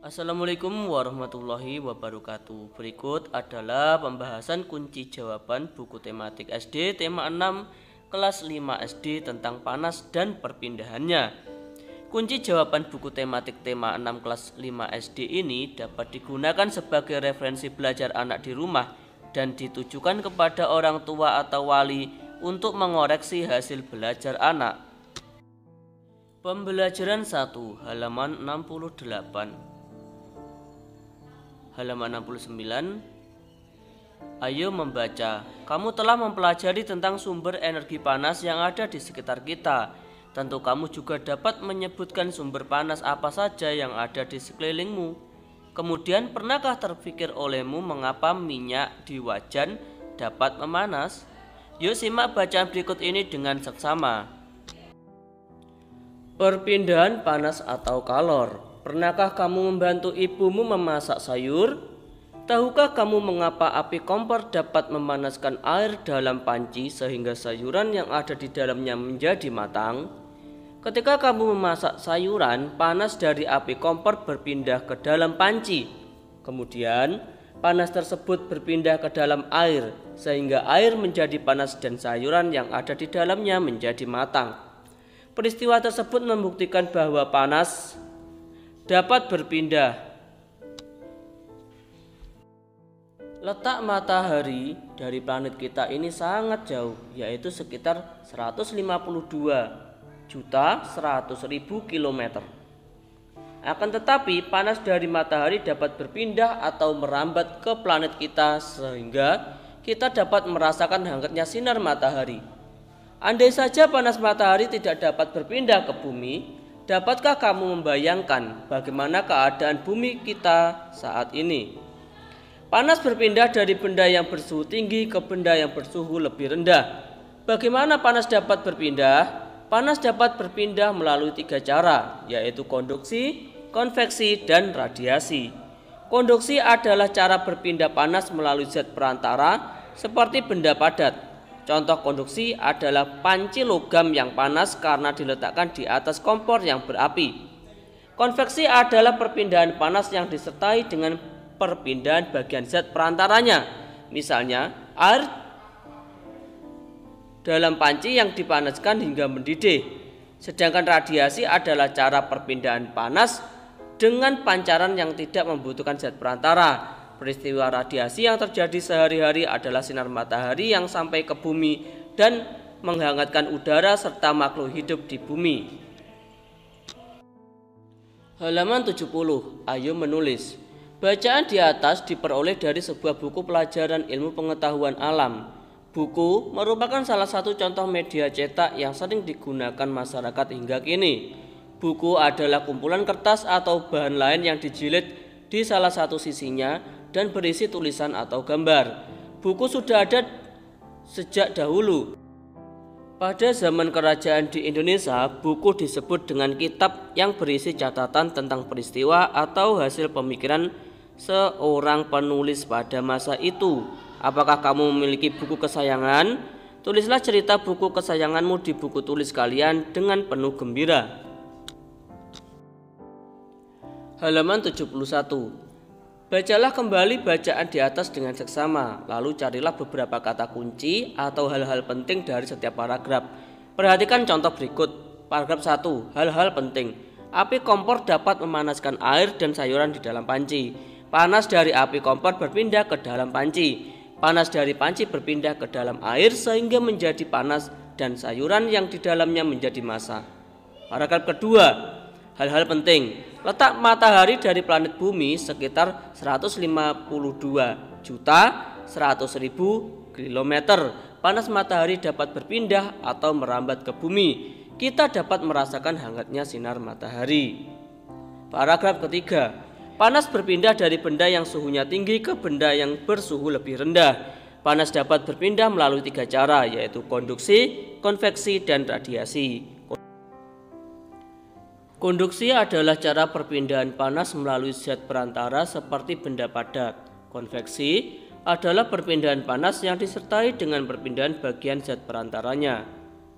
Assalamualaikum warahmatullahi wabarakatuh. Berikut adalah pembahasan kunci jawaban buku tematik SD tema 6 kelas 5 SD tentang panas dan perpindahannya. Kunci jawaban buku tematik tema 6 kelas 5 SD ini dapat digunakan sebagai referensi belajar anak di rumah dan ditujukan kepada orang tua atau wali untuk mengoreksi hasil belajar anak. Pembelajaran 1, halaman 68. Halaman 69. Ayo membaca. Kamu telah mempelajari tentang sumber energi panas yang ada di sekitar kita. Tentu kamu juga dapat menyebutkan sumber panas apa saja yang ada di sekelilingmu. Kemudian pernahkah terpikir olehmu mengapa minyak di wajan dapat memanas? Yuk simak bacaan berikut ini dengan seksama. Perpindahan panas atau kalor. Pernahkah kamu membantu ibumu memasak sayur? Tahukah kamu mengapa api kompor dapat memanaskan air dalam panci sehingga sayuran yang ada di dalamnya menjadi matang? Ketika kamu memasak sayuran, panas dari api kompor berpindah ke dalam panci. Kemudian, panas tersebut berpindah ke dalam air sehingga air menjadi panas dan sayuran yang ada di dalamnya menjadi matang. Peristiwa tersebut membuktikan bahwa panas dapat berpindah. Letak matahari dari planet kita ini sangat jauh, yaitu sekitar 152.100.000 km. Akan tetapi panas dari matahari dapat berpindah atau merambat ke planet kita sehingga kita dapat merasakan hangatnya sinar matahari. Andai saja panas matahari tidak dapat berpindah ke bumi, dapatkah kamu membayangkan bagaimana keadaan bumi kita saat ini? Panas berpindah dari benda yang bersuhu tinggi ke benda yang bersuhu lebih rendah. Bagaimana panas dapat berpindah? Panas dapat berpindah melalui 3 cara, yaitu konduksi, konveksi, dan radiasi. Konduksi adalah cara berpindah panas melalui zat perantara seperti benda padat. Contoh konduksi adalah panci logam yang panas karena diletakkan di atas kompor yang berapi. Konveksi adalah perpindahan panas yang disertai dengan perpindahan bagian zat perantaranya. Misalnya, air dalam panci yang dipanaskan hingga mendidih. Sedangkan radiasi adalah cara perpindahan panas dengan pancaran yang tidak membutuhkan zat perantara. Peristiwa radiasi yang terjadi sehari-hari adalah sinar matahari yang sampai ke bumi dan menghangatkan udara serta makhluk hidup di bumi. Halaman 70. Ayo menulis. Bacaan di atas diperoleh dari sebuah buku pelajaran ilmu pengetahuan alam. Buku merupakan salah satu contoh media cetak yang sering digunakan masyarakat hingga kini. Buku adalah kumpulan kertas atau bahan lain yang dijilid di salah satu sisinya dan berisi tulisan atau gambar. Buku sudah ada sejak dahulu. Pada zaman kerajaan di Indonesia, buku disebut dengan kitab yang berisi catatan tentang peristiwa atau hasil pemikiran seorang penulis pada masa itu. Apakah kamu memiliki buku kesayangan? Tulislah cerita buku kesayanganmu di buku tulis kalian dengan penuh gembira. Halaman 71. Bacalah kembali bacaan di atas dengan seksama, lalu carilah beberapa kata kunci atau hal-hal penting dari setiap paragraf. Perhatikan contoh berikut. Paragraf 1. Hal-hal penting. Api kompor dapat memanaskan air dan sayuran di dalam panci. Panas dari api kompor berpindah ke dalam panci. Panas dari panci berpindah ke dalam air sehingga menjadi panas dan sayuran yang di dalamnya menjadi masak. Paragraf kedua. Hal-hal penting. Letak matahari dari planet bumi sekitar 152.100.000 km. Panas matahari dapat berpindah atau merambat ke bumi. Kita dapat merasakan hangatnya sinar matahari. Paragraf ketiga. Panas berpindah dari benda yang suhunya tinggi ke benda yang bersuhu lebih rendah. Panas dapat berpindah melalui 3 cara, yaitu konduksi, konveksi, dan radiasi. Konduksi adalah cara perpindahan panas melalui zat perantara seperti benda padat. Konveksi adalah perpindahan panas yang disertai dengan perpindahan bagian zat perantaranya.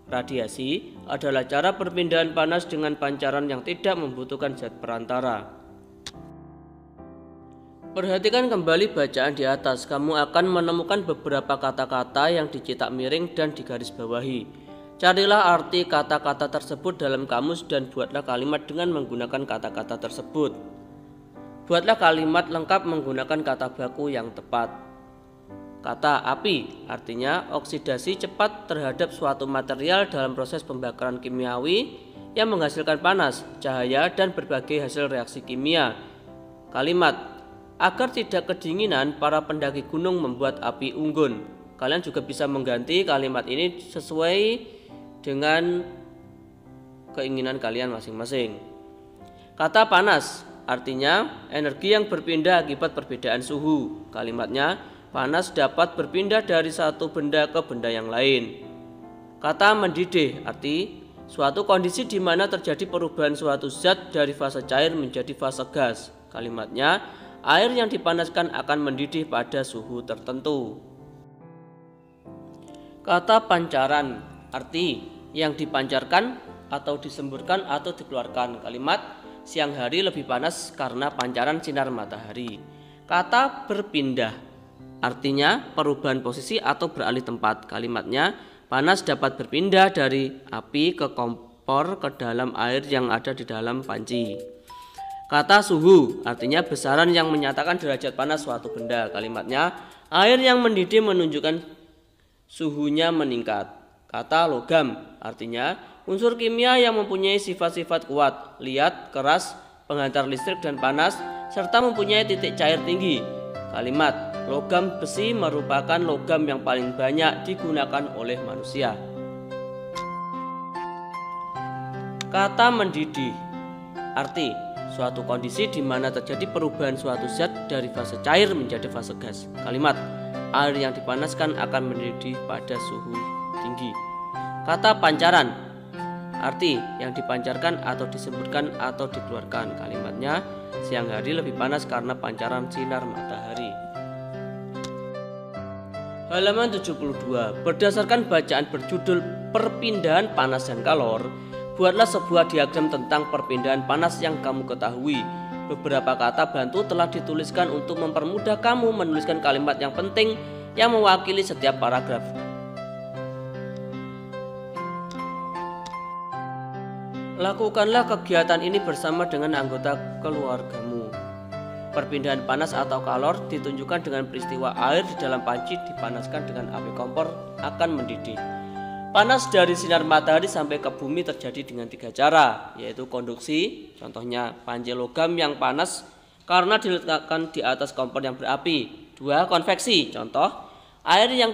Radiasi adalah cara perpindahan panas dengan pancaran yang tidak membutuhkan zat perantara. Perhatikan kembali bacaan di atas. Kamu akan menemukan beberapa kata-kata yang dicetak miring dan digarisbawahi. Carilah arti kata-kata tersebut dalam kamus dan buatlah kalimat dengan menggunakan kata-kata tersebut. Buatlah kalimat lengkap menggunakan kata baku yang tepat. Kata api artinya oksidasi cepat terhadap suatu material dalam proses pembakaran kimiawi yang menghasilkan panas, cahaya, dan berbagai hasil reaksi kimia. Kalimat agar tidak kedinginan, para pendaki gunung membuat api unggun. Kalian juga bisa mengganti kalimat ini sesuai dengan keinginan kalian masing-masing. Kata panas artinya energi yang berpindah akibat perbedaan suhu. Kalimatnya panas dapat berpindah dari satu benda ke benda yang lain. Kata mendidih arti suatu kondisi di mana terjadi perubahan suatu zat dari fase cair menjadi fase gas. Kalimatnya air yang dipanaskan akan mendidih pada suhu tertentu. Kata pancaran arti yang dipancarkan atau disemburkan atau dikeluarkan. Kalimat siang hari lebih panas karena pancaran sinar matahari. Kata berpindah artinya perubahan posisi atau beralih tempat. Kalimatnya panas dapat berpindah dari api ke kompor ke dalam air yang ada di dalam panci. Kata suhu artinya besaran yang menyatakan derajat panas suatu benda. Kalimatnya air yang mendidih menunjukkan suhunya meningkat. Kata logam artinya unsur kimia yang mempunyai sifat-sifat kuat, liat, keras, penghantar listrik dan panas, serta mempunyai titik cair tinggi. Kalimat logam besi merupakan logam yang paling banyak digunakan oleh manusia. Kata mendidih arti suatu kondisi di mana terjadi perubahan suatu zat dari fase cair menjadi fase gas. Kalimat air yang dipanaskan akan mendidih pada suhu tinggi. Kata pancaran arti yang dipancarkan atau disemburkan atau dikeluarkan. Kalimatnya siang hari lebih panas karena pancaran sinar matahari. Halaman 72. Berdasarkan bacaan berjudul perpindahan panas dan kalor, buatlah sebuah diagram tentang perpindahan panas yang kamu ketahui. Beberapa kata bantu telah dituliskan untuk mempermudah kamu menuliskan kalimat yang penting yang mewakili setiap paragraf. Lakukanlah kegiatan ini bersama dengan anggota keluargamu. Perpindahan panas atau kalor ditunjukkan dengan peristiwa air di dalam panci dipanaskan dengan api kompor akan mendidih. Panas dari sinar matahari sampai ke bumi terjadi dengan 3 cara, yaitu konduksi, contohnya panci logam yang panas karena diletakkan di atas kompor yang berapi. 2. Konveksi, contoh air yang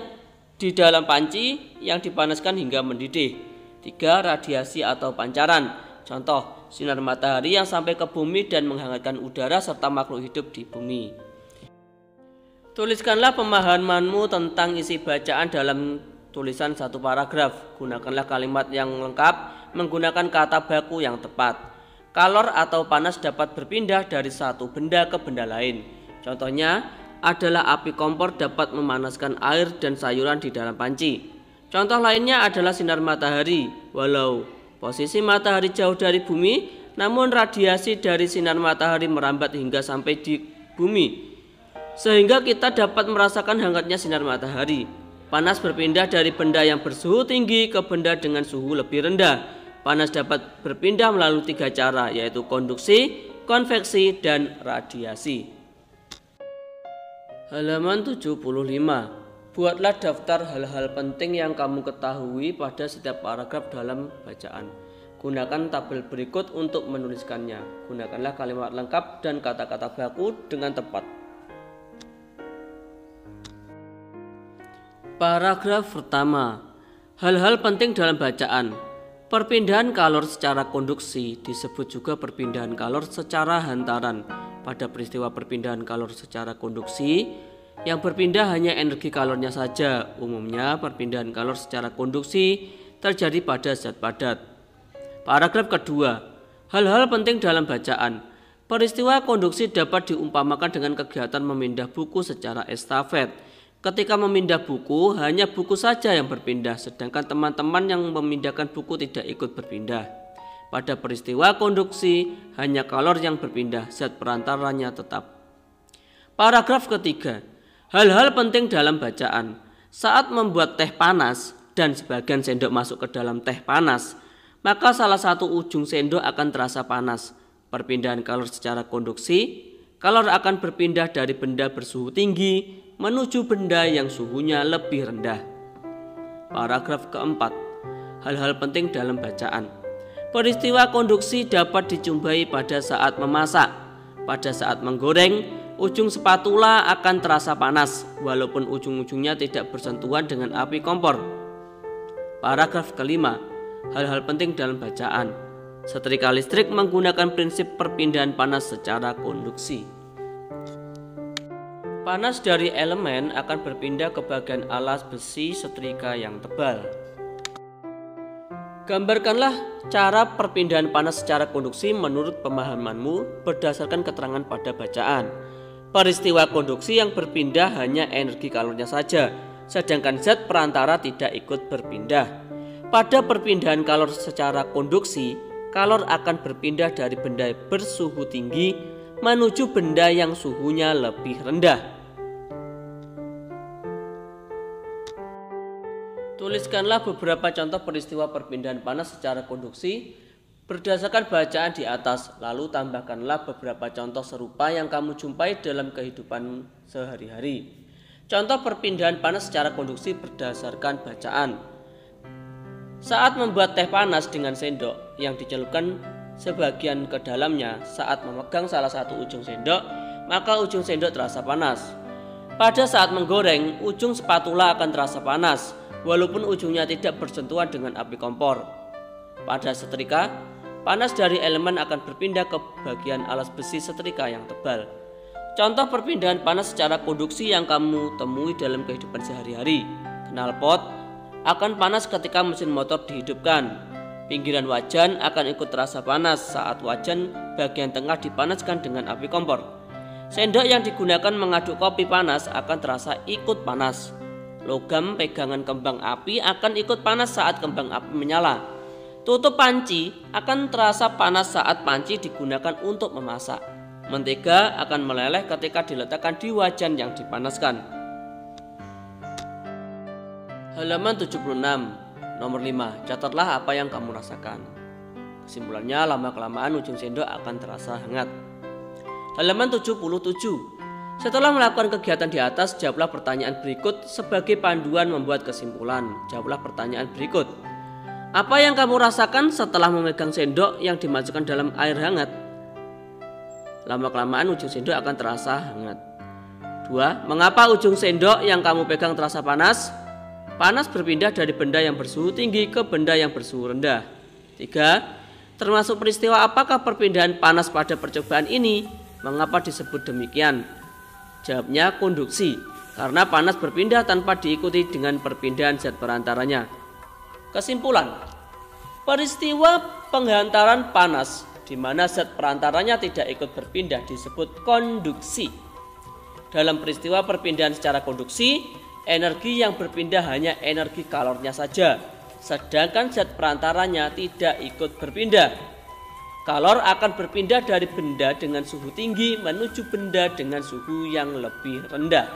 di dalam panci yang dipanaskan hingga mendidih. 3. Radiasi atau pancaran, contoh sinar matahari yang sampai ke bumi dan menghangatkan udara serta makhluk hidup di bumi. Tuliskanlah pemahamanmu tentang isi bacaan dalam tulisan satu paragraf. Gunakanlah kalimat yang lengkap menggunakan kata baku yang tepat. Kalor atau panas dapat berpindah dari satu benda ke benda lain. Contohnya adalah api kompor dapat memanaskan air dan sayuran di dalam panci. Contoh lainnya adalah sinar matahari. Walau posisi matahari jauh dari bumi, namun radiasi dari sinar matahari merambat hingga sampai di bumi, sehingga kita dapat merasakan hangatnya sinar matahari. Panas berpindah dari benda yang bersuhu tinggi ke benda dengan suhu lebih rendah. Panas dapat berpindah melalui 3 cara, yaitu konduksi, konveksi, dan radiasi. Halaman 75. Buatlah daftar hal-hal penting yang kamu ketahui pada setiap paragraf dalam bacaan. Gunakan tabel berikut untuk menuliskannya. Gunakanlah kalimat lengkap dan kata-kata baku dengan tepat. Paragraf pertama. Hal-hal penting dalam bacaan. Perpindahan kalor secara konduksi disebut juga perpindahan kalor secara hantaran. Pada peristiwa perpindahan kalor secara konduksi, yang berpindah hanya energi kalornya saja. Umumnya perpindahan kalor secara konduksi terjadi pada zat padat. Paragraf kedua. Hal-hal penting dalam bacaan. Peristiwa konduksi dapat diumpamakan dengan kegiatan memindah buku secara estafet. Ketika memindah buku, hanya buku saja yang berpindah, sedangkan teman-teman yang memindahkan buku tidak ikut berpindah. Pada peristiwa konduksi, hanya kalor yang berpindah, zat perantaranya tetap. Paragraf ketiga, hal-hal penting dalam bacaan. Saat membuat teh panas dan sebagian sendok masuk ke dalam teh panas, maka salah satu ujung sendok akan terasa panas. Perpindahan kalor secara konduksi, kalor akan berpindah dari benda bersuhu tinggi menuju benda yang suhunya lebih rendah. Paragraf keempat, hal-hal penting dalam bacaan. Peristiwa konduksi dapat dijumpai pada saat memasak. Pada saat menggoreng, ujung spatula akan terasa panas walaupun ujung-ujungnya tidak bersentuhan dengan api kompor. Paragraf kelima, hal-hal penting dalam bacaan. Setrika listrik menggunakan prinsip perpindahan panas secara konduksi. Panas dari elemen akan berpindah ke bagian alas besi setrika yang tebal. Gambarkanlah cara perpindahan panas secara konduksi menurut pemahamanmu berdasarkan keterangan pada bacaan. Peristiwa konduksi yang berpindah hanya energi kalornya saja, sedangkan zat perantara tidak ikut berpindah. Pada perpindahan kalor secara konduksi, kalor akan berpindah dari benda bersuhu tinggi menuju benda yang suhunya lebih rendah. Tuliskanlah beberapa contoh peristiwa perpindahan panas secara konduksi berdasarkan bacaan di atas, lalu tambahkanlah beberapa contoh serupa yang kamu jumpai dalam kehidupan sehari-hari. Contoh perpindahan panas secara konduksi berdasarkan bacaan. Saat membuat teh panas dengan sendok yang dicelupkan sebagian ke dalamnya, saat memegang salah satu ujung sendok, maka ujung sendok terasa panas. Pada saat menggoreng, ujung spatula akan terasa panas, walaupun ujungnya tidak bersentuhan dengan api kompor. Pada setrika, panas dari elemen akan berpindah ke bagian alas besi setrika yang tebal. Contoh perpindahan panas secara konduksi yang kamu temui dalam kehidupan sehari-hari. Knalpot akan panas ketika mesin motor dihidupkan. Pinggiran wajan akan ikut terasa panas saat wajan bagian tengah dipanaskan dengan api kompor. Sendok yang digunakan mengaduk kopi panas akan terasa ikut panas. Logam pegangan kembang api akan ikut panas saat kembang api menyala. Tutup panci akan terasa panas saat panci digunakan untuk memasak. Mentega akan meleleh ketika diletakkan di wajan yang dipanaskan. Halaman 76, nomor 5. Catatlah apa yang kamu rasakan. Kesimpulannya, lama-kelamaan ujung sendok akan terasa hangat. Halaman 77. Setelah melakukan kegiatan di atas, jawablah pertanyaan berikut sebagai panduan membuat kesimpulan. Jawablah pertanyaan berikut. Apa yang kamu rasakan setelah memegang sendok yang dimasukkan dalam air hangat? Lama-kelamaan ujung sendok akan terasa hangat. 2. Mengapa ujung sendok yang kamu pegang terasa panas? Panas berpindah dari benda yang bersuhu tinggi ke benda yang bersuhu rendah. 3. Termasuk peristiwa apakah perpindahan panas pada percobaan ini? Mengapa disebut demikian? Jawabnya konduksi, karena panas berpindah tanpa diikuti dengan perpindahan zat perantaranya. Kesimpulan, peristiwa penghantaran panas di mana zat perantaranya tidak ikut berpindah disebut konduksi. Dalam peristiwa perpindahan secara konduksi, energi yang berpindah hanya energi kalornya saja, sedangkan zat perantaranya tidak ikut berpindah. Kalor akan berpindah dari benda dengan suhu tinggi menuju benda dengan suhu yang lebih rendah.